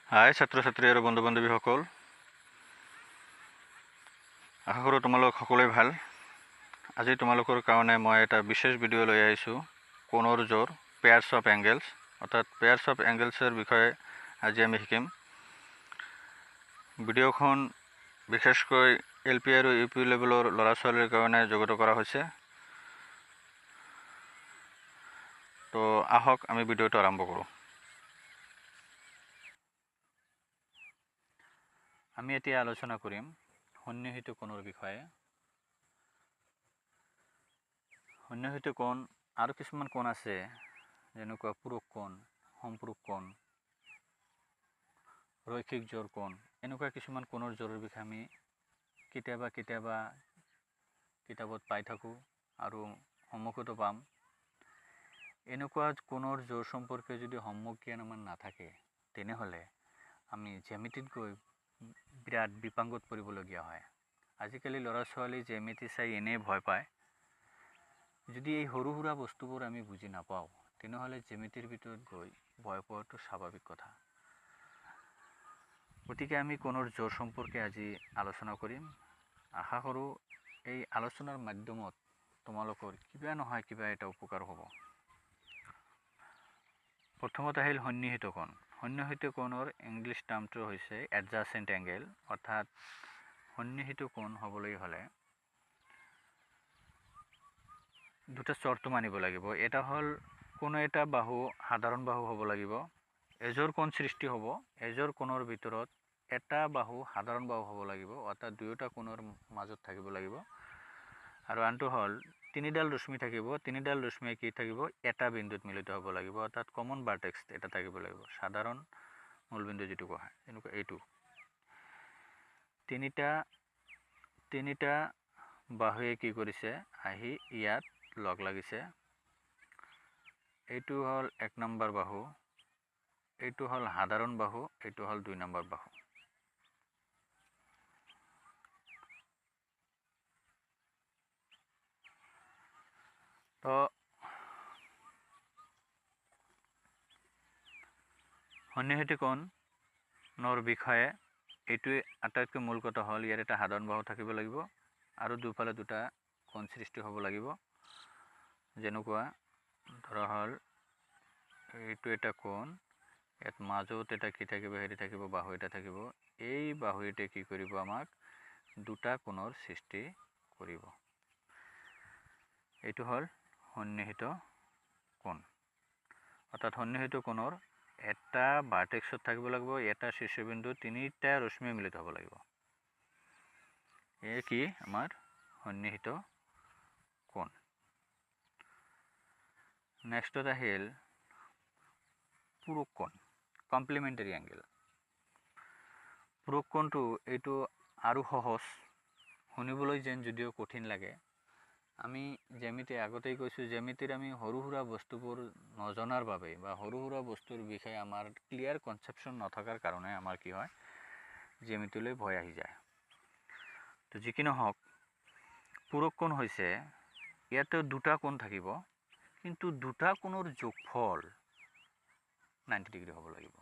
হাই ছাত্ৰ ছাত্ৰী আৰু বন্ধু বান্ধৱীসকল, আশা কৰোঁ তোমালোক সকলোৱে ভাল। আজি তোমালোকৰ কাৰণে মই এটা বিশেষ ভিডিঅ' লৈ আহিছোঁ। কোণৰ জোৰ, পেয়াৰ্ছ অফ এংগেলছ, অৰ্থাৎ পেয়াৰ্ছ অফ এংগেলছৰ বিষয়ে আজি আমি শিকিম। ভিডিঅ'খন বিশেষকৈ LP আৰু UP লেভেলৰ ল'ৰা ছোৱালীৰ কাৰণে যুগুত কৰা হৈছে। তো আহক আমি ভিডিঅ'টো আৰম্ভ কৰোঁ। আমি এতিয়া আলোচনা কৰিম সন্নিহিত কোণৰ বিষয়ে। সন্নিহিত কোণ আৰু কিছুমান কোণ আছে, যেনেকুৱা পূৰক কোণ, সম্পূৰক কোণ, ৰৈখিক জোৰ কোণ। এনেকুৱা কিছুমান কোণৰ জোৰৰ বিষয়ে আমি কেতিয়াবা কিতাপত পাই থাকোঁ আৰু সন্মুখতো পাম। এনেকুৱা কোণৰ জোৰ সম্পৰ্কে যদি সম্যক জ্ঞান আমাৰ নাথাকে, তেনেহ'লে আমি জ্যামিতিত গৈ বিৰাট বিপাঙত পৰিবলগীয়া হয়। আজিকালি ল'ৰা ছোৱালী জ্যামিতি চাই এনেই ভয় পায়। যদি এই সৰু সুৰা বস্তুবোৰ আমি বুজি নাপাওঁ, তেনেহ'লে জ্যামিতিৰ ভিতৰত গৈ ভয় পোৱাটো স্বাভাৱিক কথা। গতিকে আমি কোণৰ জোৰ সম্পৰ্কে আজি আলোচনা কৰিম। আশা কৰোঁ এই আলোচনাৰ মাধ্যমত তোমালোকৰ কিবা নহয় কিবা এটা উপকাৰ হ'ব। প্ৰথমত আহিল সন্নিহিত কোণ। সন্নিহিত কোণৰ ইংলিছ টাৰ্মটো হৈছে এডজাচেণ্ট এংগেল, অৰ্থাৎ সন্নিহিত কোণ হ'বলৈ হ'লে দুটা চৰ্ত মানিব লাগিব। এটা হ'ল কোনো এটা বাহু সাধাৰণ বাহু হ'ব লাগিব। এজোৰ কোণ সৃষ্টি হ'ব। এজোৰ কোণৰ ভিতৰত এটা বাহু সাধাৰণ বাহু হ'ব লাগিব, অৰ্থাৎ দুয়োটা কোণৰ মাজত থাকিব লাগিব। আৰু আনটো হ'ল তিনিডাল ৰশ্মি থাকিব। তিনিডাল ৰশ্মি কি থাকিব? এটা বিন্দুত মিলিত হ'ব লাগিব, অৰ্থাৎ কমন ভাৰ্টেক্স এটা থাকিব লাগিব, সাধাৰণ মূলবিন্দু যিটো কোৱা হয়। এনেকুৱা এইটো তিনিটা বাহুৱে কি কৰিছে? আহি ইয়াত লগ লাগিছে। এইটো হ'ল 1 নম্বৰ বাহু, এইটো হ'ল সাধাৰণ বাহু, এইটো হ'ল 2 নম্বৰ বাহু। তো সন্নিহিত কোণৰ বিষয়ে এইটোৱে আটাইতকৈ মূল কথা হ'ল ইয়াৰ এটা সাধাৰণ বাহু থাকিব লাগিব আৰু দুফালে দুটা কোণ সৃষ্টি হ'ব লাগিব। যেনেকুৱা ধৰা হ'ল এইটো এটা কোণ, ইয়াত মাজত এটা কি থাকিব? হেৰি থাকিব, বাহু এটা থাকিব। এই বাহুতে কি কৰিব? আমাক দুটা কোণৰ সৃষ্টি কৰিব। এইটো হ'ল সন্নিহিত কোণ। অৰ্থাৎ সন্নিহিত কোণৰ এটা ভাৰ্টেক্সত থাকিব লাগিব, এটা শীৰ্ষবিন্দু, তিনিটা ৰশ্মি মিলিত হ'ব লাগিব। এয়ে কি আমাৰ সন্নিহিত কোণ। নেক্সটত আহিল পূৰক কোণ, কমপ্লিমেণ্টাৰী এংগেল। পূৰক কোণটো এইটো আৰু সহজ, শুনিবলৈ যেন যদিও কঠিন লাগে। আমি জ্যামিতি আগতেই কৈছোঁ, জ্যামিতিৰ আমি সৰু সুৰা বস্তুবোৰ নজনাৰ বাবে বা সৰু সুৰা বস্তুৰ বিষয়ে আমাৰ ক্লিয়াৰ কনচেপশ্যন নথকাৰ কাৰণে আমাৰ কি হয়? জ্যামিতিলৈ ভয় আহি যায়। তো যি কি নহওক, পূৰক কোণ হৈছে ইয়াতে দুটা কোণ থাকিব, কিন্তু দুটা কোণৰ যোগফল 90 ডিগ্ৰী হ'ব লাগিব।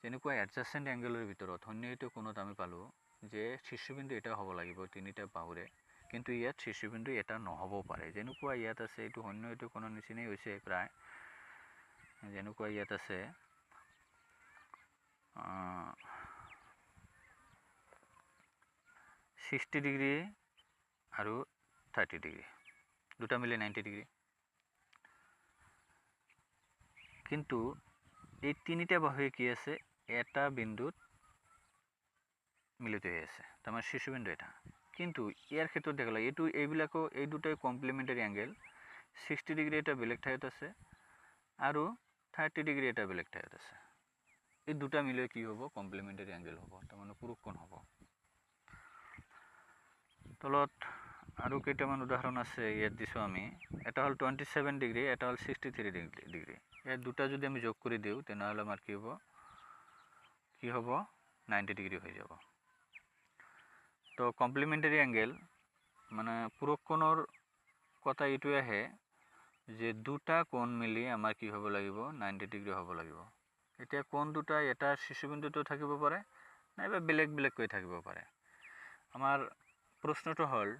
যেনেকুৱা এডজাচেণ্ট এংগেলৰ ভিতৰত সন্নিহিত কোণত আমি পালোঁ যে শীৰ্ষবিন্দু এটা হ'ব লাগিব তিনিটা বাহুৰে, কিন্তু ইয়াত শীৰ্ষবিন্দু এটা নহ'বও পাৰে। যেনেকুৱা ইয়াত আছে, এইটো সন্নিহিত কোণৰ নিচিনাই হৈছে প্ৰায়। যেনেকুৱা ইয়াত আছে 60 ডিগ্ৰী আৰু 30 ডিগ্ৰী, দুটা মিলি 90 ডিগ্ৰী। কিন্তু এই তিনিটা বাহুৱে কি আছে? এটা বিন্দুত মিলিত হৈ আছে, তাৰমানে শীৰ্ষবিন্দু এটা। কিন্তু ইয়াৰ ক্ষেত্ৰত দেখা গ'ল এই দুটাই কমপ্লিমেণ্টাৰী এংগেল। 60 ডিগ্ৰী এটা বেলেগ ঠাইত আছে আৰু 30 ডিগ্ৰী এটা বেলেগ ঠাইত আছে। এই দুটা মিলাই কি হ'ব? কমপ্লিমেণ্টাৰী এংগেল হ'ব, তাৰমানে পূৰক কোণ হ'ব। তলত আৰু কেইটামান উদাহৰণ আছে, ইয়াত দিছোঁ আমি। এটা হ'ল 27 ডিগ্ৰী, এটা হ'ল 63 ডিগ্ৰী। এই দুটা যদি আমি যোগ কৰি দিওঁ, তেনেহ'লে আমাৰ কি হ'ব? 90 ডিগ্ৰী হৈ যাব। তো কমপ্লিমেণ্টাৰী এংগেল মানে পূৰক কোণৰ কথা এইটোৱে আহে যে দুটা কোণ মিলি আমাৰ কি হ'ব লাগিব? 90 ডিগ্ৰী হ'ব লাগিব। এতিয়া কোণ দুটা এটা শীৰ্ষবিন্দুটো থাকিব পাৰে নাইবা বেলেগ বেলেগকৈ থাকিব পাৰে। আমাৰ প্ৰশ্নটো হ'ল,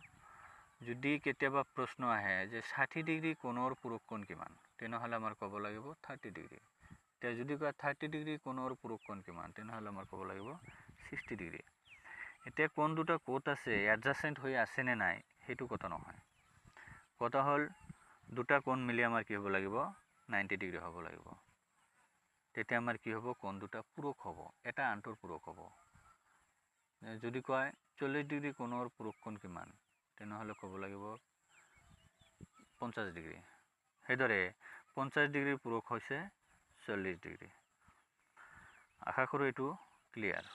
যদি কেতিয়াবা প্ৰশ্ন আহে যে 60 ডিগ্ৰী কোণৰ পূৰক কোণ কিমান, তেনেহ'লে আমাৰ ক'ব লাগিব 30 ডিগ্ৰী। এতিয়া যদি কয় 30 ডিগ্ৰী কোণৰ পূৰক কোণ কিমান, তেনেহ'লে আমাৰ ক'ব লাগিব 60 ডিগ্ৰী। এতিয়া কোণ দুটা ক'ত আছে, এডজাসেণ্ট হৈ আছে নে নাই, সেইটো কথা নহয়। কথা হ'ল দুটা কোণ মিলি আমাৰ কি হ'ব লাগিব, 90 ডিগ্ৰী হ'ব লাগিব। তেতিয়া আমাৰ কি হ'ব, কোণ দুটা পূৰক হ'ব, এটা আনটোৰ পূৰক হ'ব। যদি কয় 40 ডিগ্ৰী কোণৰ পূৰক কোণ কিমান, তেনেহ'লে ক'ব লাগিব 50 ডিগ্ৰী। সেইদৰে 50 ডিগ্ৰীৰ পূৰক হৈছে 40 ডিগ্ৰী। আশা কৰোঁ এইটো ক্লিয়াৰ।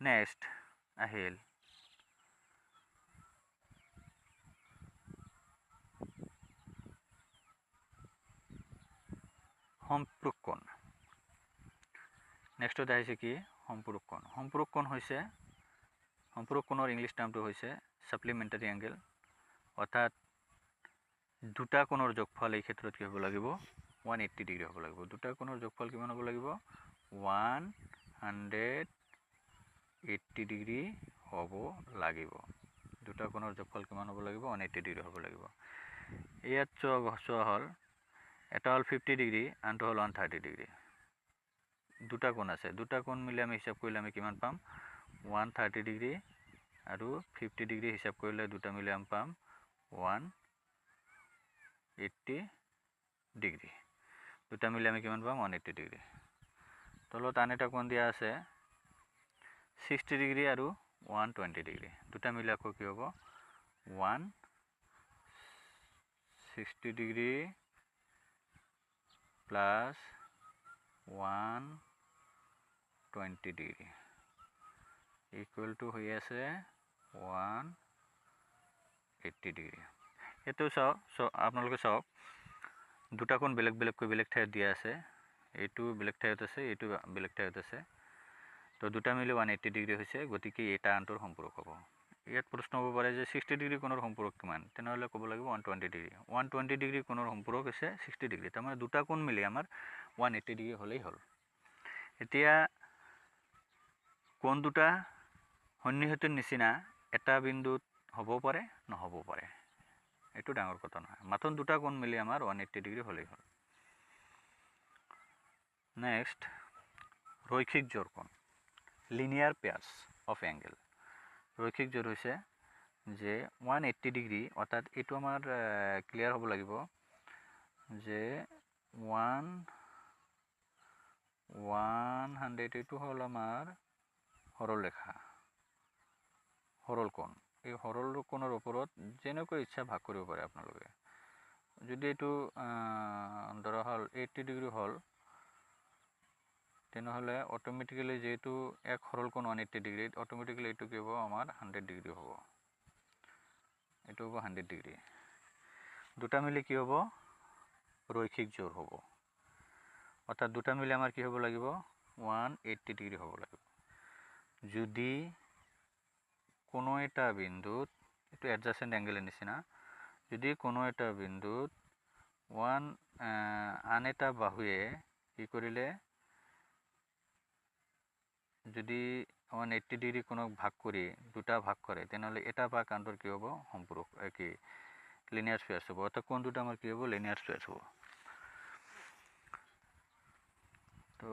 নেক্সট আহিল সম্পূৰক কোণ। নেক্সটত আহিছে কি, সম্পূৰক কোণ। সম্পূৰক কোণ হৈছে, সম্পূৰক কোণৰ ইংলিছ নামটো হৈছে সাপ্লিমেণ্টাৰী এংগেল, অৰ্থাৎ দুটা কোণৰ যোগফল এই ক্ষেত্ৰত কি হ'ব লাগিব, 180 ডিগ্ৰী হ'ব লাগিব। দুটা কোণৰ যোগফল কিমান হ'ব লাগিব, 180 ডিগ্ৰী হ'ব লাগিব। দুটা কোণৰ যোগফল কিমান হ'ব লাগিব, 180 ডিগ্ৰী হ'ব লাগিব। ইয়াত চোৱা হ'ল, এটা হ'ল 50 ডিগ্ৰী, আনটো হ'ল 130 ডিগ্ৰী। দুটা কোণ আছে, দুটা কোণ মিলি আমি হিচাপ কৰিলে আমি কিমান পাম, 130 ডিগ্ৰী আৰু 50 ডিগ্ৰী হিচাপ কৰিলে দুটা মিলি আমি পাম 180 ডিগ্ৰী। দুটা মিলি আমি কিমান পাম, 180 ডিগ্ৰী। তলত আন এটা কোণ দিয়া আছে 60 ডিগ্ৰী আৰু 120 ডিগ্ৰী। দুটা মিলি আকৌ কি হ'ব, 160 degree plus 120 degree equal to হৈ আছে 180 ডিগ্ৰী। এইটো আপোনালোকে চাওক, দুটা কোণ বেলেগ বেলেগকৈ বেলেগ ঠাইত দিয়া আছে, এইটো বেলেগ ঠাইত আছে, এইটো বেলেগ ঠাইত আছে। তো দুটা মিলি 180 ডিগ্ৰী হৈছে, গতিকে এটা আনটোৰ সম্পূৰক হ'ব। ইয়াত প্ৰশ্ন হ'ব পাৰে যে 60 ডিগ্ৰী কোণৰ সম্পূৰক কিমান, তেনেহ'লে ক'ব লাগিব 120 ডিগ্ৰী। 120 ডিগ্ৰী কোণৰ সম্পূৰক হৈছে 60 ডিগ্ৰী, তাৰমানে দুটা কোণ মিলি আমাৰ 180 ডিগ্ৰী হ'লেই হ'ল। এতিয়া কোণ দুটা সন্নিহিতৰ নিচিনা এটা বিন্দুত হ'ব পাৰে, নহ'ব পাৰে, এইটো ডাঙৰ কথা নহয়। মাত্ৰ দুটা কোণ মিলি আমাৰ 180 ডিগ্ৰী হ'লেই হ'ল। নেক্সট ৰৈখিক জোৰ কোণ, লিনিয়াৰ পেয়াৰ্স অফ এংগেল। ৰৈখিক জোৰ হৈছে যে 180 ডিগ্ৰী, অৰ্থাৎ এইটো আমাৰ ক্লিয়াৰ হ'ব লাগিব যে 100, এইটো হ'ল আমাৰ সৰল ৰেখা, সৰল কোণ। এই সৰল কোণৰ ওপৰত যেনেকৈ ইচ্ছা ভাগ কৰিব পাৰে আপোনালোকে। যদি এইটো ধৰা হ'ল 80 ডিগ্ৰী হ'ল, তেনেহ'লে অট'মেটিকেলি যেহেতু এক সৰল কোণ 180 ডিগ্ৰী, অট'মেটিকেলি এইটো কি হ'ব, আমাৰ 100 ডিগ্ৰী হ'ব। এইটো হ'ব 100 ডিগ্ৰী। দুটা মিলি কি হ'ব, ৰৈখিক জোৰ হ'ব, অৰ্থাৎ দুটা মিলি আমাৰ কি হ'ব লাগিব, 180 ডিগ্ৰী হ'ব লাগিব। যদি কোনো এটা বিন্দুত, এইটো এডজাসেণ্ট এংগেলৰ নিচিনা, যদি কোনো এটা বিন্দুত আন এটা বাহুৱে কি কৰিলে, যদি 180 ডিগ্ৰী কোণক ভাগ কৰি দুটা ভাগ কৰে, তেনেহ'লে এটা ভাগ আনটোৰ কি হ'ব, সম্পূৰক কি লিনিয়াৰ পেয়াৰ্স হ'ব, অৰ্থাৎ কোণ দুটা আমাৰ কি হ'ব, লিনিয়াৰ পেয়াৰ্স হ'ব। তো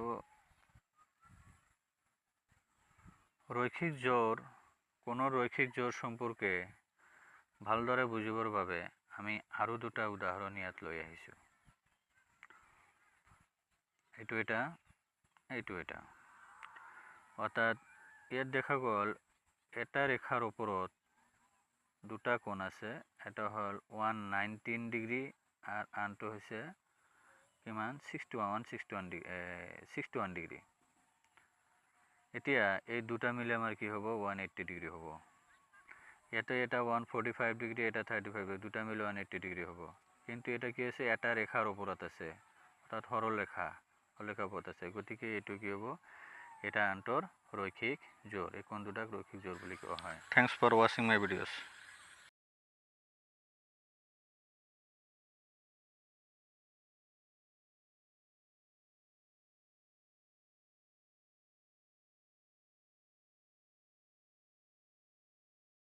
ৰৈখিক জোৰ, কোণৰ ৰৈখিক জোৰ সম্পৰ্কে ভালদৰে বুজিবৰ বাবে আমি আৰু দুটা উদাহৰণ ইয়াত লৈ আহিছোঁ। এইটো এটা, এইটো এটা। অৰ্থাৎ ইয়াত দেখা গ'ল এটা ৰেখাৰ ওপৰত দুটা কোণ আছে, এটা হ'ল 119 ডিগ্ৰী আৰু আনটো হৈছে কিমান, 61 ডিগ্ৰী। এতিয়া এই দুটা মিলি আমাৰ কি হ'ব, 180 ডিগ্ৰী হ'ব। ইয়াতে এটা 145 ডিগ্ৰী, এটা 35 ডিগ্ৰী, দুটা মিলি 180 ডিগ্ৰী হ'ব। কিন্তু এটা কি আছে, এটা ৰেখাৰ ওপৰত আছে, অৰ্থাৎ সৰল ৰেখা, সৰলৰেখাপথ আছে, গতিকে এইটো কি হ'ব, এটা আনটোৰ ৰৈখিক জোৰ। এই কোণ দুটাক ৰৈখিক জোৰ বুলি কোৱা হয়। Thanks for watching my videos.